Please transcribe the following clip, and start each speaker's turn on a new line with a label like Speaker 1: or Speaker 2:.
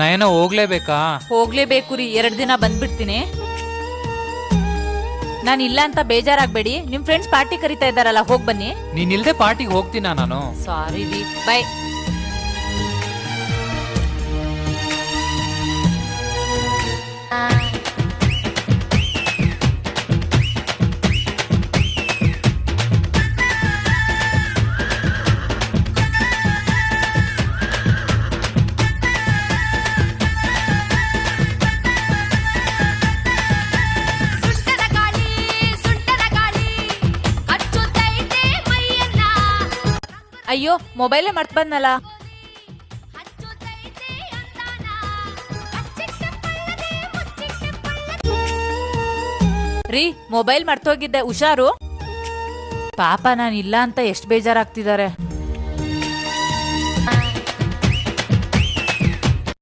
Speaker 1: ನಯನ ಹೋಗ್ಲೇಬೇಕಾ?
Speaker 2: ಹೋಗ್ಲೇಬೇಕು ರೀ, 2 ದಿನ ಬಂದ್ಬಿಡ್ತೀನಿ. ನಾನು ಇಲ್ಲ ಅಂತ ಬೇಜಾರಾಗ್ಬೇಡಿ. ನಿಮ್ ಫ್ರೆಂಡ್ಸ್ ಪಾರ್ಟಿ ಕರಿತಾ ಇದ್ದಾರಲ್ಲ, ಹೋಗ್ ಬನ್ನಿ.
Speaker 1: ನೀನ್ ಇಲ್ದೆ ಪಾರ್ಟಿಗೆ ಹೋಗ್ತೀನ ನಾನು?
Speaker 2: ಸಾರಿ ರೀ, ಬೈ. ಅಯ್ಯೋ, ಮೊಬೈಲೇ ಮರ್ತ್ ಬಂದ್ನಲ್ಲ. ರೀ, ಮೊಬೈಲ್ ಮರ್ತೋಗಿದ್ದೆ, ಹುಷಾರು. ಪಾಪ ನಾನು ಇಲ್ಲ ಅಂತ ಎಷ್ಟು ಬೇಜಾರಾಗ್ತಿದ್ದಾರೆ.